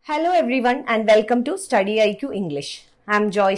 Hello everyone and welcome to Study IQ English. I am Joy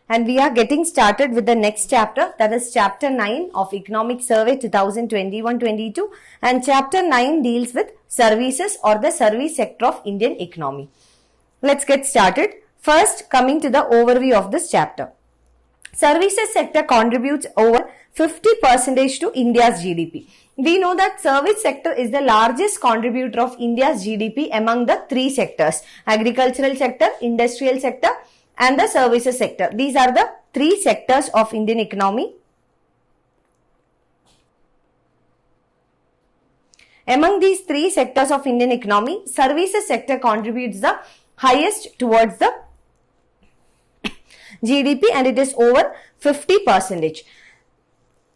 and we are getting started with the next chapter, that is chapter 9 of Economic Survey 2021-22, and chapter 9 deals with services or the service sector of Indian economy. Let's get started. First, coming to the overview of this chapter. Services sector contributes over 50% to India's GDP. We know that service sector is the largest contributor of India's GDP among the three sectors: agricultural sector, industrial sector and the services sector. These are the three sectors of Indian economy. Among these three sectors of Indian economy, services sector contributes the highest towards the GDP and it is over 50%.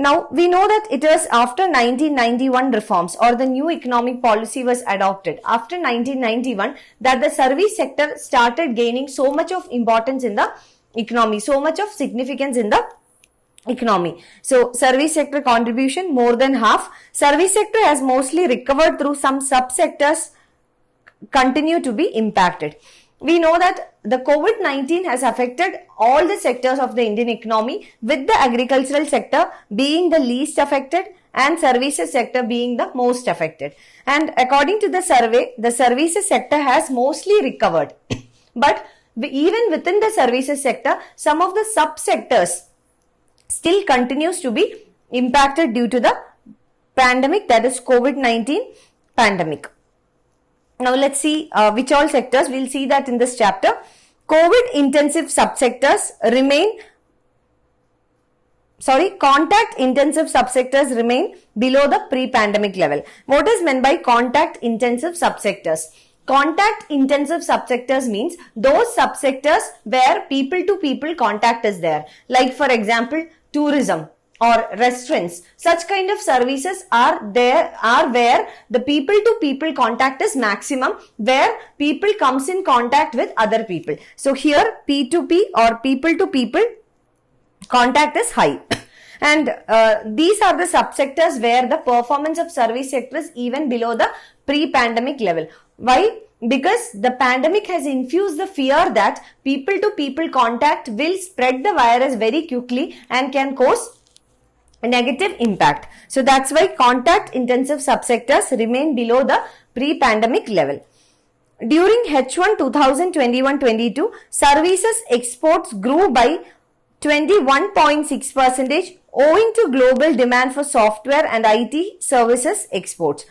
Now, we know that it was after 1991 reforms or the new economic policy was adopted after 1991 that the service sector started gaining so much of importance in the economy, so much of significance in the economy. So, service sector contribution more than half. Service sector has mostly recovered through some subsectors continue to be impacted. We know that the COVID-19 has affected all the sectors of the Indian economy, with the agricultural sector being the least affected and services sector being the most affected. And according to the survey, the services sector has mostly recovered. But even within the services sector, some of the subsectors still continues to be impacted due to the pandemic, that is COVID-19 pandemic. Now let's see which all sectors. We'll see that in this chapter. COVID intensive subsectors remain, contact intensive subsectors remain below the pre-pandemic level. What is meant by contact intensive subsectors? Contact intensive subsectors means those subsectors where people to people contact is there. Like for example, tourism or restaurants. Such kind of services are where the people to people contact is maximum, where people comes in contact with other people. So here P2P or people to people contact is high. And these are the subsectors where the performance of service sector is even below the pre-pandemic level. Why? Because the pandemic has infused the fear that people to people contact will spread the virus very quickly and can cause a negative impact. So that's why contact intensive subsectors remain below the pre-pandemic level. During H1 2021-22, services exports grew by 21.6% owing to global demand for software and IT services exports.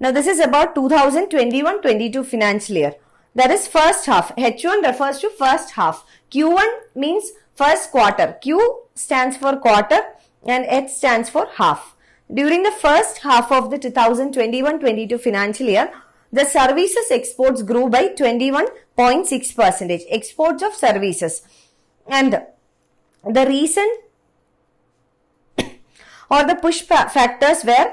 Now this is about 2021-22 financial year. That is first half. H1 refers to first half. Q1 means first quarter. Q stands for quarter and H stands for half. During the first half of the 2021-22 financial year, the services exports grew by 21.6%. Exports of services. And the reason or the push factors were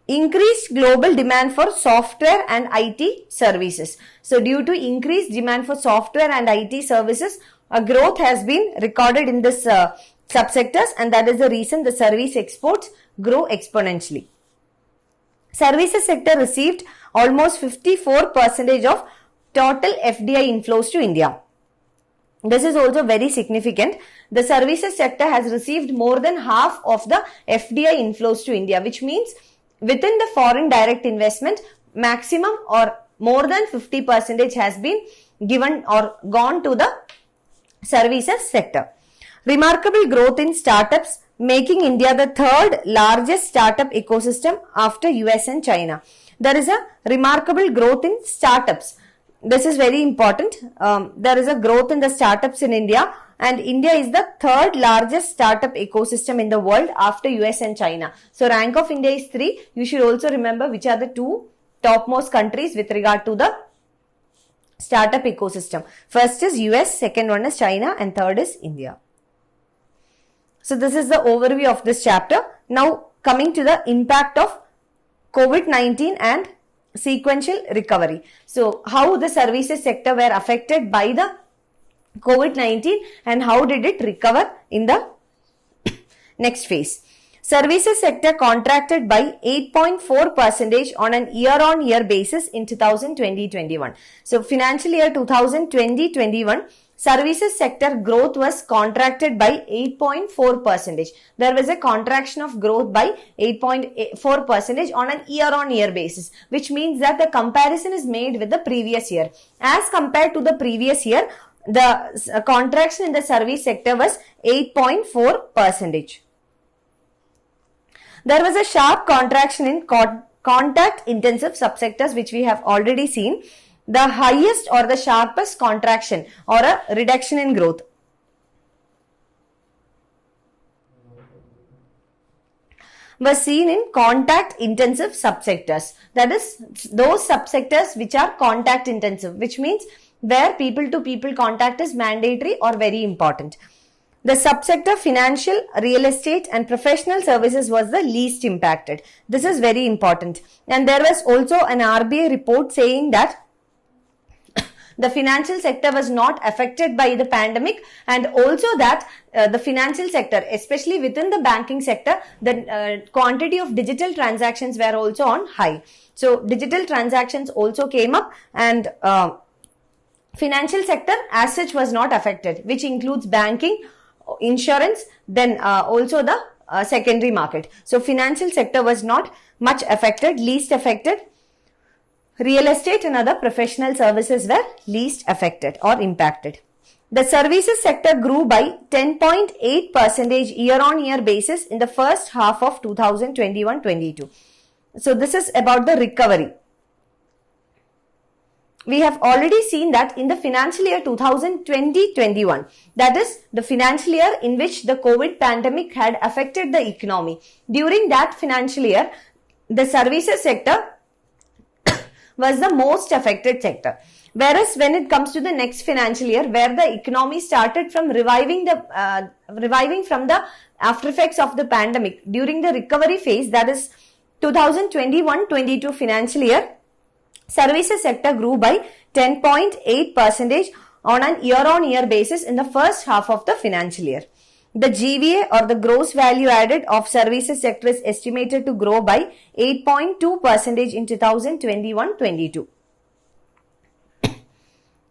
increased global demand for software and IT services. So due to increased demand for software and IT services, a growth has been recorded in this subsectors, and that is the reason the service exports grow exponentially. Services sector received almost 54% of total FDI inflows to India. This is also very significant. The services sector has received more than half of the FDI inflows to India, which means within the foreign direct investment, maximum or more than 50% has been given or gone to the services sector. Remarkable growth in startups, making India the third largest startup ecosystem after US and China. There is a remarkable growth in startups. This is very important. There is a growth in the startups in India, and India is the third largest startup ecosystem in the world after US and China. So rank of India is 3. You should also remember which are the two topmost countries with regard to the startup ecosystem. First is US, second one is China, and third is India. So this is the overview of this chapter. Now coming to the impact of COVID-19 and sequential recovery. So how the services sector were affected by the COVID-19 and how did it recover in the next phase. Services sector contracted by 8.4% on an year-on-year basis in 2020-21. So financial year 2020-21, services sector growth was contracted by 8.4%. There was a contraction of growth by 8.4% on an year-on-year basis, which means that the comparison is made with the previous year. As compared to the previous year, the contraction in the service sector was 8.4%. There was a sharp contraction in contact intensive subsectors, which we have already seen. The highest or the sharpest contraction or a reduction in growth was seen in contact intensive subsectors. That is, those subsectors which are contact intensive, which means where people to people contact is mandatory or very important. The subsector financial, real estate and professional services was the least impacted. This is very important. And there was also an RBI report saying that the financial sector was not affected by the pandemic, and also that the financial sector, especially within the banking sector, the quantity of digital transactions were also on high. So digital transactions also came up, and financial sector as such was not affected, which includes banking, insurance, then also the secondary market. So financial sector was not much affected, least affected. Real estate and other professional services were least affected or impacted. The services sector grew by 10.8% year-on-year basis in the first half of 2021-22. So this is about the recovery. We have already seen that in the financial year 2020-21, that is the financial year in which the COVID pandemic had affected the economy. During that financial year, the services sector was the most affected sector. Whereas when it comes to the next financial year, where the economy started from reviving from the after effects of the pandemic, during the recovery phase, that is 2021-22 financial year, services sector grew by 10.8% on an year-on-year basis in the first half of the financial year. The GVA or the gross value added of services sector is estimated to grow by 8.2% in 2021-22.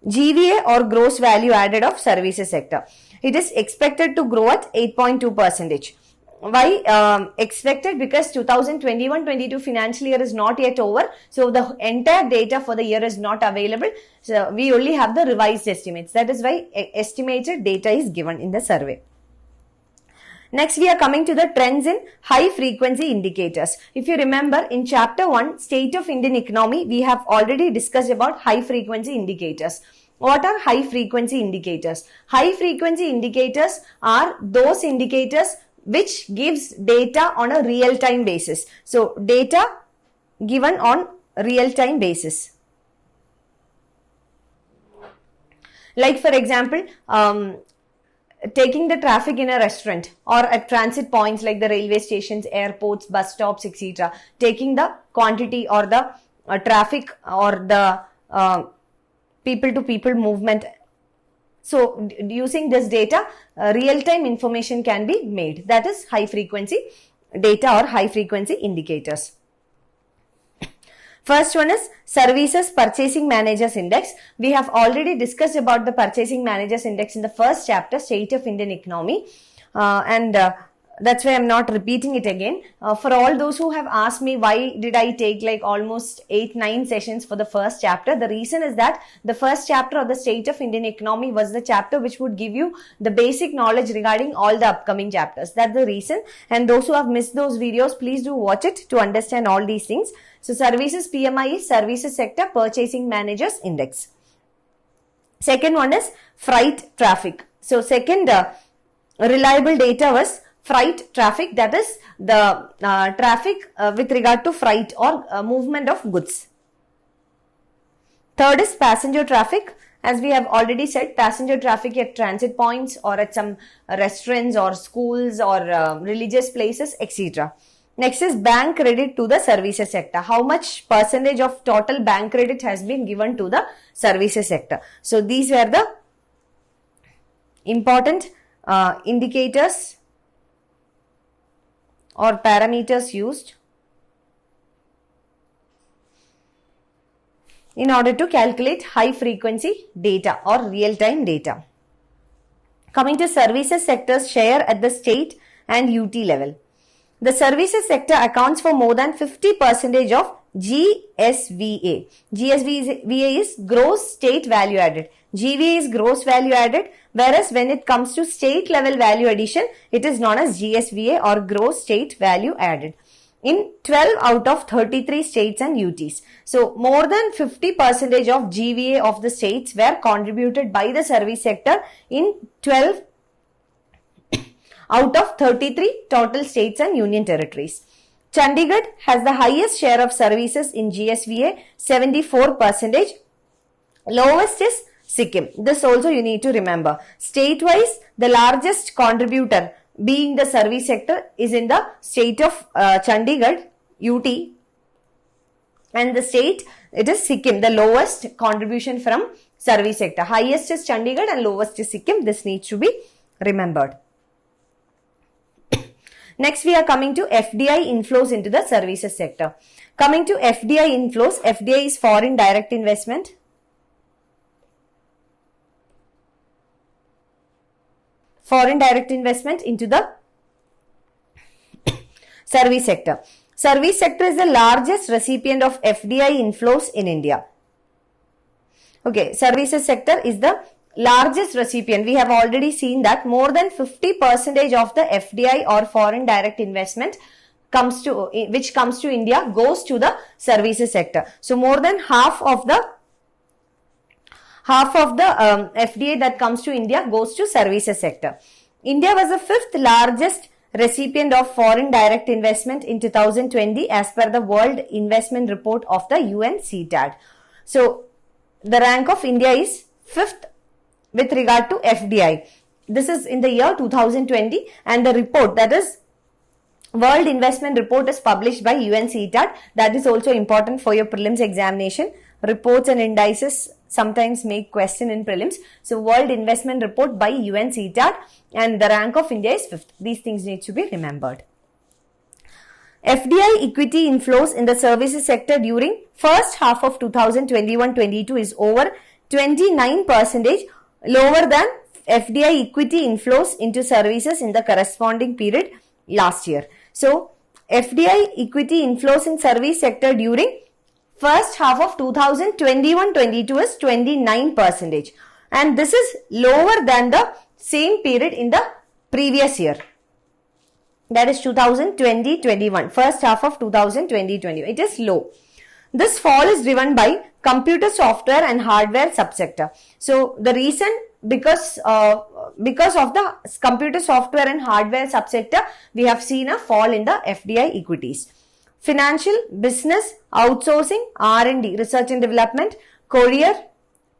GVA or gross value added of services sector. It is expected to grow at 8.2%. Why expected? Because 2021-22 financial year is not yet over. So the entire data for the year is not available. So we only have the revised estimates. That is why estimated data is given in the survey. Next, we are coming to the trends in high frequency indicators. If you remember, in chapter 1, State of Indian Economy, we have already discussed about high frequency indicators. What are high frequency indicators? High frequency indicators are those indicators which gives data on a real-time basis. So, data given on real-time basis. Like for example, taking the traffic in a restaurant or at transit points like the railway stations, airports, bus stops, etc. Taking the quantity or the traffic or the people-to-people movement. So, using this data, real-time information can be made. That is high-frequency data or high-frequency indicators. First one is Services Purchasing Managers Index. We have already discussed about the Purchasing Managers Index in the first chapter, State of Indian Economy. That's why I'm not repeating it again. For all those who have asked me why did I take like almost 8-9 sessions for the first chapter, the reason is that the first chapter of the State of Indian Economy was the chapter which would give you the basic knowledge regarding all the upcoming chapters. That's the reason. And those who have missed those videos, please do watch it to understand all these things. So, Services PMI is Services Sector Purchasing Managers Index. Second one is Freight Traffic. So, second reliable data was freight traffic, that is the traffic with regard to freight or movement of goods. Third is passenger traffic. As we have already said, passenger traffic at transit points or at some restaurants or schools or religious places, etc. Next is bank credit to the services sector. How much percentage of total bank credit has been given to the services sector? So these were the important indicators or parameters used in order to calculate high frequency data or real-time data. Coming to services sector's share at the state and UT level. The services sector accounts for more than 50% of GSVA. GSVA is gross state value added. GVA is gross value added, whereas when it comes to state level value addition, it is known as GSVA or gross state value added in 12 out of 33 states and UTs. So more than 50% of GVA of the states were contributed by the service sector in 12 out of 33 total states and union territories. Chandigarh has the highest share of services in GSVA, 74%. Lowest is Sikkim. This also you need to remember. State-wise, the largest contributor being the service sector is in the state of Chandigarh, UT, and the state, it is Sikkim, the lowest contribution from service sector. Highest is Chandigarh and lowest is Sikkim. This needs to be remembered. Next, we are coming to FDI inflows into the services sector. Coming to FDI inflows, FDI is foreign direct investment. Foreign direct investment into the service sector. Service sector is the largest recipient of FDI inflows in India. Okay, services sector is the largest recipient. We have already seen that more than 50% of the FDI or foreign direct investment which comes to India goes to the services sector. So more than half of the FDI that comes to India goes to services sector. India was the fifth largest recipient of foreign direct investment in 2020 as per the World Investment Report of the UNCTAD. So the rank of India is fifth with regard to FDI. This is in the year 2020 and the report, that is World Investment Report, is published by UNCTAD. That is also important for your prelims examination. Reports and indices sometimes make question in prelims. So World Investment Report by UNCTAD and the rank of India is fifth. These things need to be remembered. FDI equity inflows in the services sector during first half of 2021-22 is over 29%, lower than FDI equity inflows into services in the corresponding period last year. So, FDI equity inflows in service sector during first half of 2021-22 is 29%, and this is lower than the same period in the previous year. That is 2020-21, first half of 2020-21. It is low. This fall is driven by computer software and hardware subsector. So the reason, because of the computer software and hardware subsector, we have seen a fall in the FDI equities. Financial, business, outsourcing, R&D, research and development, courier,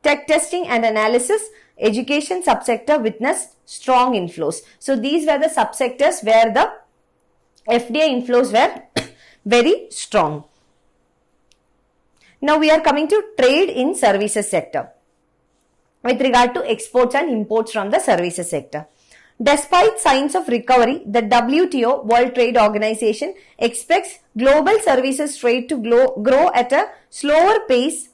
tech testing and analysis, education subsector witnessed strong inflows. So these were the subsectors where the FDI inflows were very strong. Now we are coming to trade in services sector with regard to exports and imports from the services sector. Despite signs of recovery, the WTO, World Trade Organization, expects global services trade to grow at a slower pace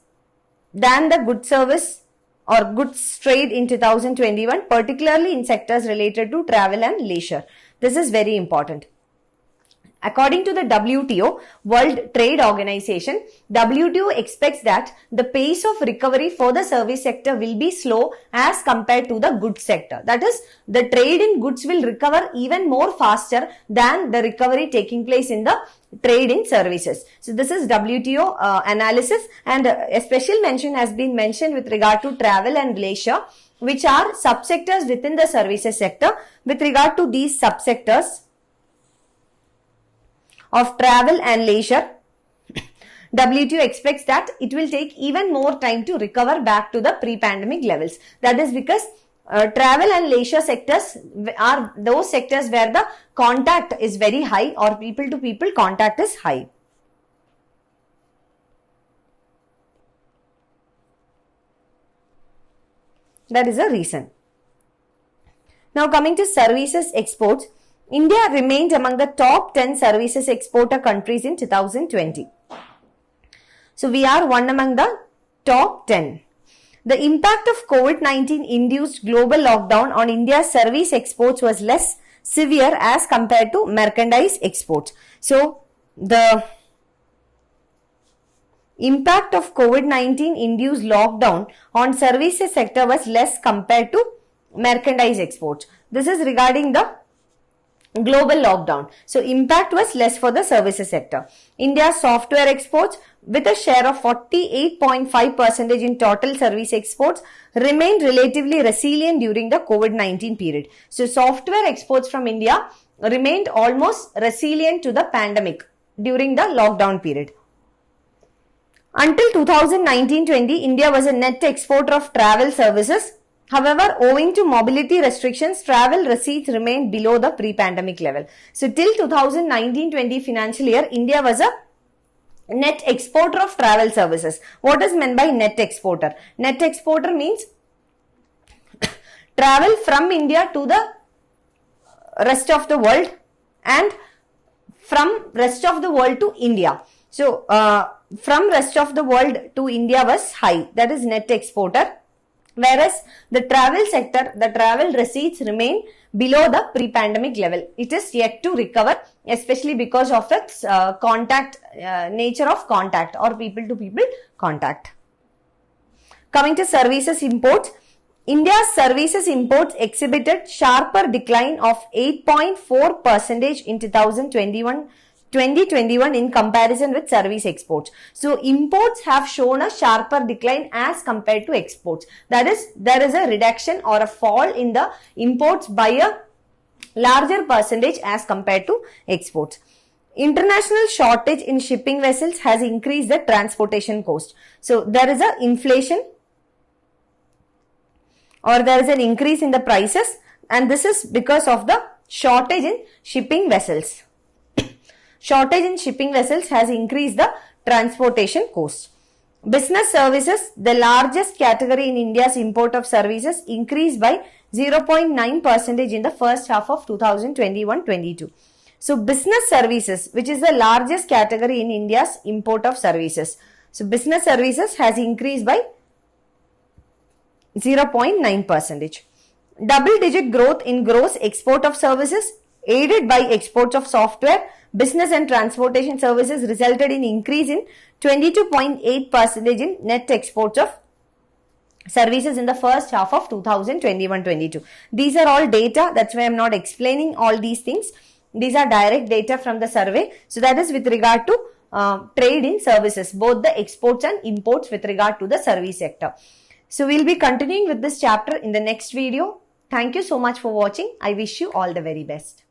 than the goods service or goods trade in 2021, particularly in sectors related to travel and leisure. This is very important. According to the WTO, World Trade Organization, WTO expects that the pace of recovery for the service sector will be slow as compared to the goods sector. That is, the trade in goods will recover even more faster than the recovery taking place in the trade in services. So this is WTO analysis, and a special mention has been mentioned with regard to travel and leisure, which are subsectors within the services sector. With regard to these subsectors of travel and leisure, WTO expects that it will take even more time to recover back to the pre-pandemic levels. That is because travel and leisure sectors are those sectors where the contact is very high, or people to people contact is high. That is a reason. Now coming to services exports, India remained among the top 10 services exporter countries in 2020. So we are one among the top 10. The impact of COVID-19 induced global lockdown on India's service exports was less severe as compared to merchandise exports. So the impact of COVID-19 induced lockdown on services sector was less compared to merchandise exports. This is regarding the global lockdown. So impact was less for the services sector. India's software exports, with a share of 48.5% in total service exports, remained relatively resilient during the COVID-19 period. So software exports from India remained almost resilient to the pandemic during the lockdown period. Until 2019-20, India was a net exporter of travel services. However, owing to mobility restrictions, travel receipts remained below the pre-pandemic level. So till 2019-20 financial year, India was a net exporter of travel services. What is meant by net exporter? Net exporter means travel from India to the rest of the world and from rest of the world to India. So from rest of the world to India was high, that is net exporter. Whereas the travel sector, the travel receipts remain below the pre-pandemic level. It is yet to recover, especially because of its nature of contact or people-to-people contact. Coming to services imports, India's services imports exhibited sharper decline of 8.4% in 2021 in comparison with service exports. So imports have shown a sharper decline as compared to exports. That is, there is a reduction or a fall in the imports by a larger percentage as compared to exports. International shortage in shipping vessels has increased the transportation cost. So there is a inflation or there is an increase in the prices, and this is because of the shortage in shipping vessels. Shortage in shipping vessels has increased the transportation cost. Business services, the largest category in India's import of services, increased by 0.9% in the first half of 2021-22. So business services, which is the largest category in India's import of services. So business services has increased by 0.9%. Double-digit growth in gross export of services, aided by exports of software, business and transportation services, resulted in increase in 22.8% in net exports of services in the first half of 2021-22. These are all data, that's why I am not explaining all these things. These are direct data from the survey. So that is with regard to trade in services, both the exports and imports with regard to the service sector. So we will be continuing with this chapter in the next video. Thank you so much for watching. I wish you all the very best.